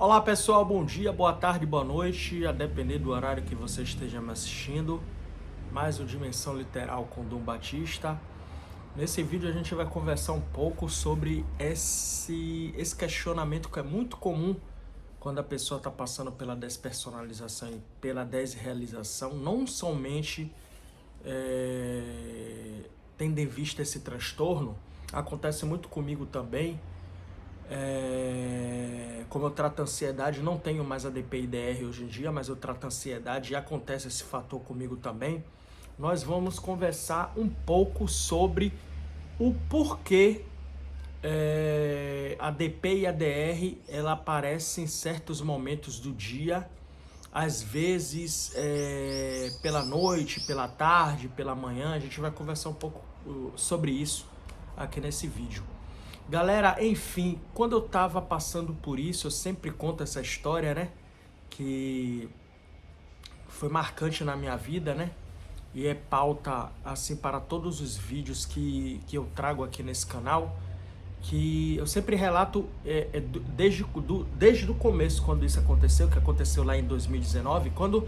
Olá pessoal, bom dia, boa tarde, boa noite, a depender do horário que você esteja me assistindo. Mais um Dimensão Literal com Dom Batista. Nesse vídeo a gente vai conversar um pouco sobre esse questionamento que é muito comum quando a pessoa está passando pela despersonalização e pela desrealização, não somente tendo em vista esse transtorno, acontece muito comigo também. Como eu trato ansiedade, não tenho mais a DPI-DR hoje em dia, mas eu trato ansiedade e acontece esse fator comigo também. Nós vamos conversar um pouco sobre o porquê a DP e a DR ela aparece em certos momentos do dia, às vezes pela noite, pela tarde, pela manhã. A gente vai conversar um pouco sobre isso aqui nesse vídeo. Galera, enfim, quando eu tava passando por isso, eu sempre conto essa história, né? Que foi marcante na minha vida, né? E é pauta, assim, para todos os vídeos que eu trago aqui nesse canal. Que eu sempre relato desde o começo, quando isso aconteceu, que aconteceu lá em 2019, quando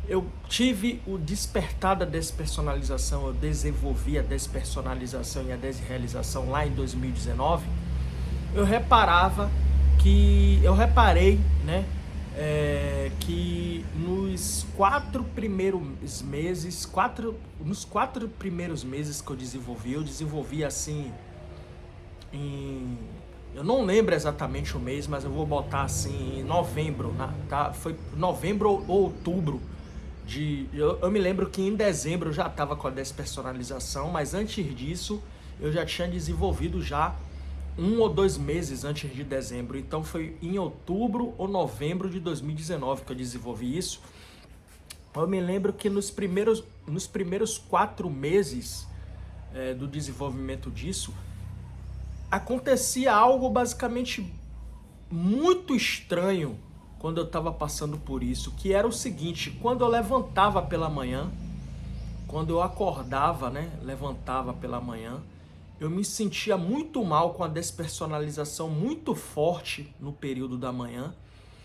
eu tive o despertar da despersonalização, eu desenvolvi a despersonalização e a desrealização lá em 2019, eu reparei, né, que nos quatro primeiros meses que eu desenvolvi assim, eu não lembro exatamente o mês, mas eu vou botar assim, em novembro, tá? Foi novembro ou outubro. Eu me lembro que em dezembro eu já estava com a despersonalização, mas antes disso eu já tinha desenvolvido já 1 ou 2 meses antes de dezembro. Então foi em outubro ou novembro de 2019 que eu desenvolvi isso. Eu me lembro que nos primeiros 4 meses do desenvolvimento disso, acontecia algo basicamente muito estranho quando eu estava passando por isso, que era o seguinte: quando eu levantava pela manhã, quando eu acordava, né, levantava pela manhã, eu me sentia muito mal, com a despersonalização muito forte no período da manhã,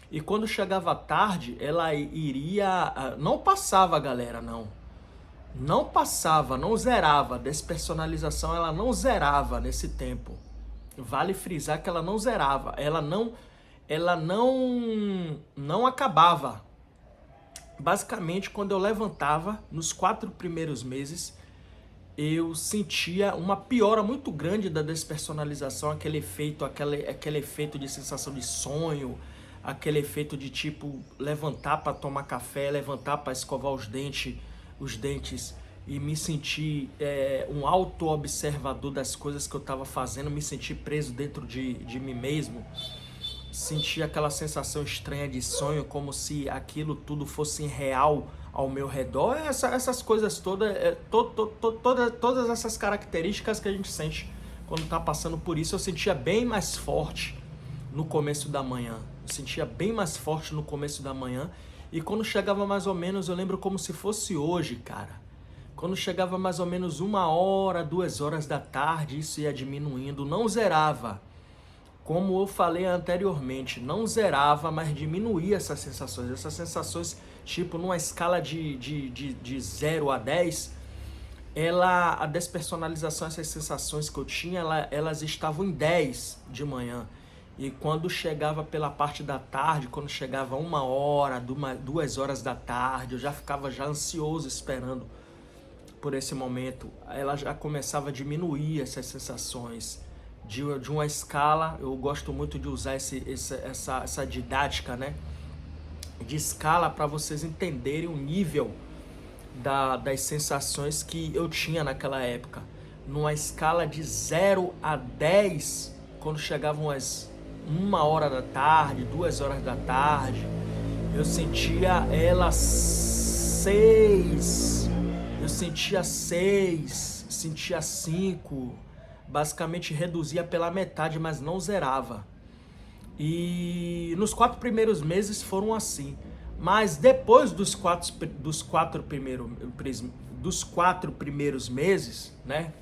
e quando chegava à tarde, ela iria... Não passava, galera, não passava, não zerava. A despersonalização, ela não zerava nesse tempo. Vale frisar que ela não zerava, ela não acabava. Basicamente, quando eu levantava, nos 4 primeiros meses, eu sentia uma piora muito grande da despersonalização, aquele efeito de sensação de sonho, aquele efeito de tipo levantar para tomar café, levantar para escovar os dentes e me sentir um auto-observador das coisas que eu estava fazendo, me sentir preso dentro de mim mesmo, sentir aquela sensação estranha de sonho, como se aquilo tudo fosse real ao meu redor. Essas coisas todas, todas essas características que a gente sente quando está passando por isso, eu sentia bem mais forte no começo da manhã. E quando chegava mais ou menos, eu lembro como se fosse hoje, cara. Quando chegava mais ou menos 1 hora, 2 horas da tarde, isso ia diminuindo, não zerava. Como eu falei anteriormente, não zerava, mas diminuía essas sensações. Essas sensações, tipo, numa escala de 0 a 10, a despersonalização, essas sensações que eu tinha, elas estavam em 10 de manhã. E quando chegava pela parte da tarde, quando chegava 1 hora, 2 horas da tarde, eu já ficava já ansioso esperando por esse momento. Ela já começava a diminuir essas sensações. De uma escala, eu gosto muito de usar essa didática, né, de escala, para vocês entenderem o nível das sensações que eu tinha naquela época. Numa escala de 0 a 10, quando chegavam as 1 hora da tarde, 2 horas da tarde, eu sentia ela 6, eu sentia 6, sentia 5, basicamente reduzia pela metade, mas não zerava. E nos 4 primeiros meses foram assim. Mas depois dos quatro primeiros meses, né,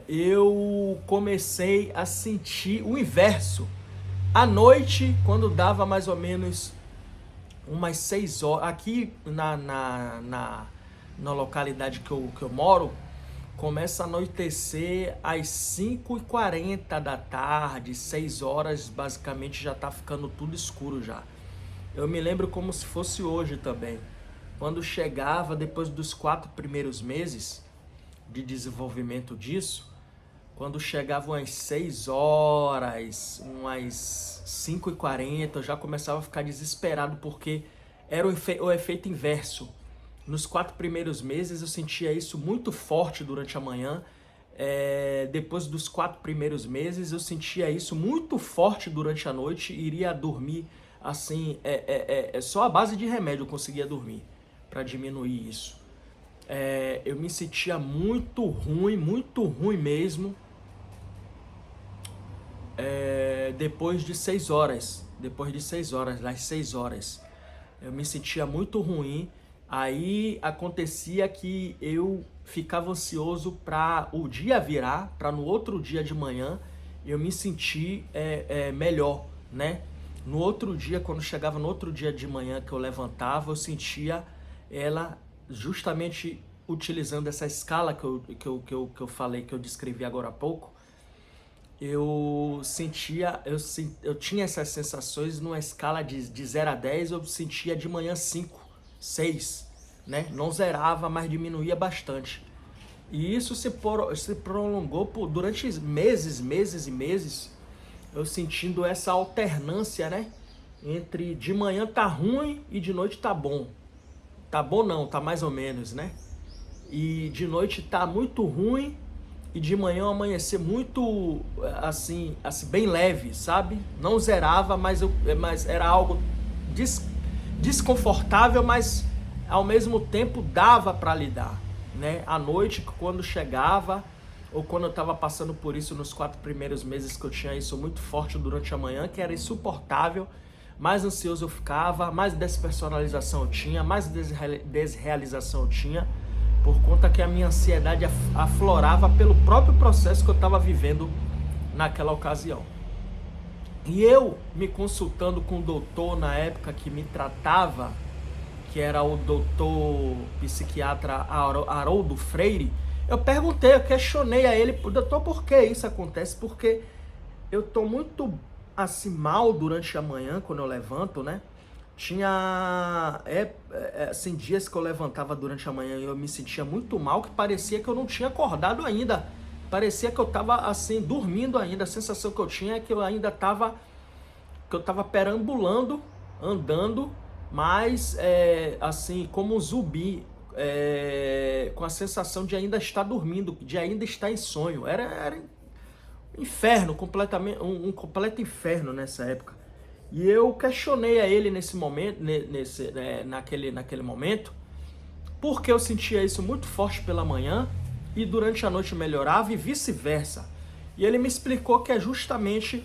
eu comecei a sentir o inverso. À noite, quando dava mais ou menos umas 6 horas, aqui na localidade que eu moro, começa a anoitecer às 5h40 da tarde, 6 horas, basicamente já tá ficando tudo escuro já. Eu me lembro como se fosse hoje também. Quando chegava, depois dos 4 primeiros meses de desenvolvimento disso, quando chegavam às 6 horas, umas 5h40, eu já começava a ficar desesperado, porque era o efeito inverso. Nos 4 primeiros meses eu sentia isso muito forte durante a manhã. Depois dos 4 primeiros meses eu sentia isso muito forte durante a noite e iria dormir assim, só a base de remédio eu conseguia dormir para diminuir isso. Eu me sentia muito ruim mesmo, depois de 6 horas, das 6 horas, eu me sentia muito ruim. Aí acontecia que eu ficava ansioso para o dia virar, para no outro dia de manhã eu me sentir melhor, né? No outro dia, quando chegava no outro dia de manhã que eu levantava, eu sentia ela justamente utilizando essa escala que eu falei, que eu descrevi agora há pouco. Eu tinha essas sensações numa escala de 0 a 10, eu sentia de manhã 5, 6, né? Não zerava, mas diminuía bastante. E isso se prolongou durante meses e meses, eu sentindo essa alternância, né? Entre de manhã tá ruim e de noite tá bom. Tá bom não, tá mais ou menos, né? E de noite tá muito ruim e de manhã amanhecer muito, assim bem leve, sabe? Não zerava, mas era algo desconfortável, mas ao mesmo tempo dava para lidar, né? À noite, quando chegava, ou quando eu estava passando por isso nos 4 primeiros meses, que eu tinha isso muito forte durante a manhã, que era insuportável, mais ansioso eu ficava, mais despersonalização eu tinha, mais desrealização eu tinha, por conta que a minha ansiedade aflorava pelo próprio processo que eu estava vivendo naquela ocasião. E eu, me consultando com o doutor na época que me tratava, que era o doutor psiquiatra Haroldo Freire, eu questionei a ele, doutor, por que isso acontece? Porque eu tô muito assim mal durante a manhã, quando eu levanto, né? Tinha assim, dias que eu levantava durante a manhã e eu me sentia muito mal, que parecia que eu não tinha acordado ainda. Parecia que eu estava assim, dormindo ainda. A sensação que eu tinha é que eu ainda estava perambulando, andando, mas assim, como um zumbi, com a sensação de ainda estar dormindo, de ainda estar em sonho. Era um inferno, completamente, um completo inferno nessa época. E eu questionei a ele nesse momento, naquele momento, porque eu sentia isso muito forte pela manhã e durante a noite melhorava e vice-versa. E ele me explicou que é justamente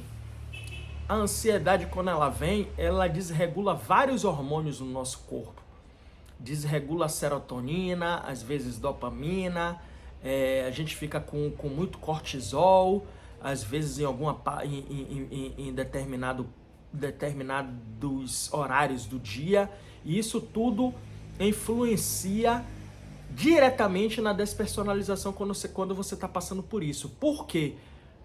a ansiedade, quando ela vem, ela desregula vários hormônios no nosso corpo. Desregula a serotonina, às vezes dopamina, a gente fica com muito cortisol, às vezes em determinados horários do dia, e isso tudo influencia diretamente na despersonalização quando você está passando por isso. Por quê?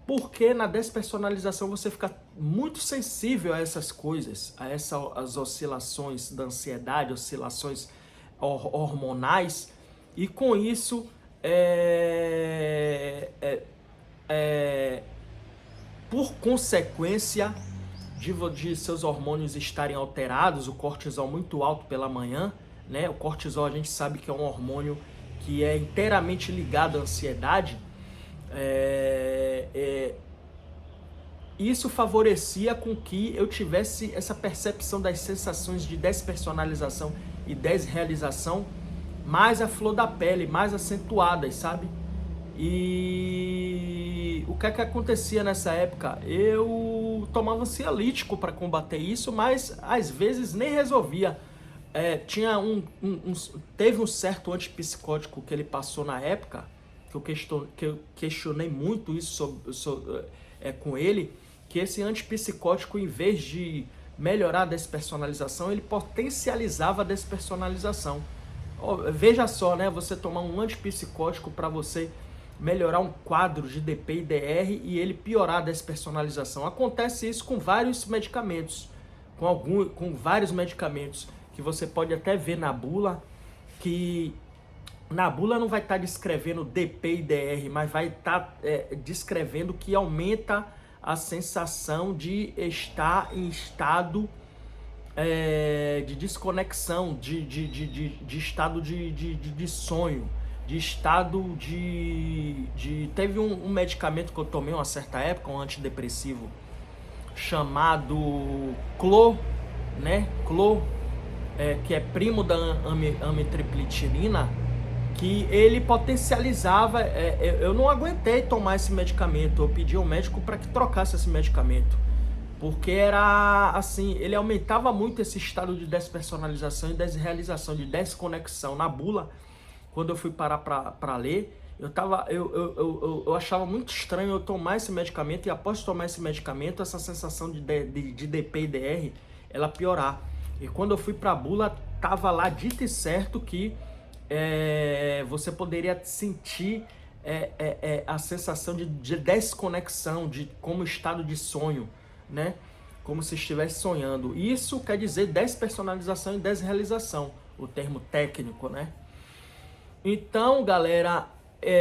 Porque na despersonalização você fica muito sensível a essas coisas, as oscilações da ansiedade, oscilações hormonais, e com isso por consequência de seus hormônios estarem alterados, o cortisol muito alto pela manhã, né? O cortisol, a gente sabe que é um hormônio que é inteiramente ligado à ansiedade. Isso favorecia com que eu tivesse essa percepção das sensações de despersonalização e desrealização mais à flor da pele, mais acentuadas, sabe? E o que é que acontecia nessa época? Eu tomava ansiolítico para combater isso, mas às vezes nem resolvia. Teve um certo antipsicótico que ele passou na época, que eu questionei muito isso com ele, que esse antipsicótico, em vez de melhorar a despersonalização, ele potencializava a despersonalização. Veja só, né? Você tomar um antipsicótico para você melhorar um quadro de DP e DR e ele piorar a despersonalização. Acontece isso com vários medicamentos, com vários medicamentos, que você pode até ver na bula, que na bula não vai estar descrevendo DP e DR, mas vai estar descrevendo que aumenta a sensação de estar em estado de desconexão, de estado de sonho, de estado de... Teve um medicamento que eu tomei uma certa época, um antidepressivo, chamado Clo, né? Clo, que é primo da amitriptilina, que ele potencializava... eu não aguentei tomar esse medicamento, eu pedi ao médico para que trocasse esse medicamento, porque era assim, ele aumentava muito esse estado de despersonalização e desrealização, de desconexão. Na bula, quando eu fui parar para ler, eu achava muito estranho eu tomar esse medicamento, e após tomar esse medicamento, essa sensação de DP e DR, ela piorar. E quando eu fui para a bula, tava lá dito e certo que você poderia sentir a sensação de desconexão, de como estado de sonho, né? Como se estivesse sonhando. Isso quer dizer despersonalização e desrealização, o termo técnico, né? Então, galera,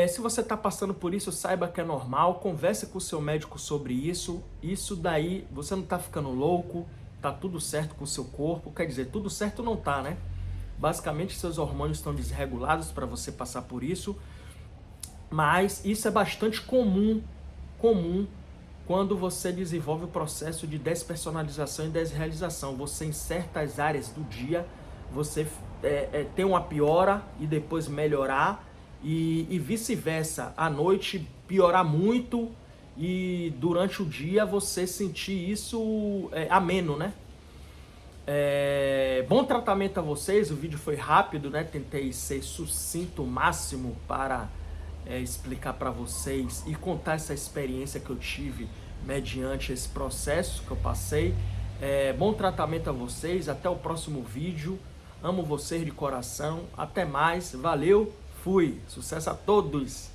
se você está passando por isso, saiba que é normal, converse com o seu médico sobre isso. Isso daí, você não está ficando louco, tá tudo certo com o seu corpo. Quer dizer, tudo certo não tá, né? Basicamente, seus hormônios estão desregulados para você passar por isso. Mas isso é bastante comum quando você desenvolve o processo de despersonalização e desrealização. Você, em certas áreas do dia, você tem uma piora e depois melhorar, e vice-versa. À noite piorar muito e durante o dia você sentir isso ameno, né? Bom tratamento a vocês. O vídeo foi rápido, né? Tentei ser sucinto o máximo para explicar para vocês e contar essa experiência que eu tive mediante esse processo que eu passei. Bom tratamento a vocês. Até o próximo vídeo. Amo vocês de coração. Até mais. Valeu. Fui. Sucesso a todos.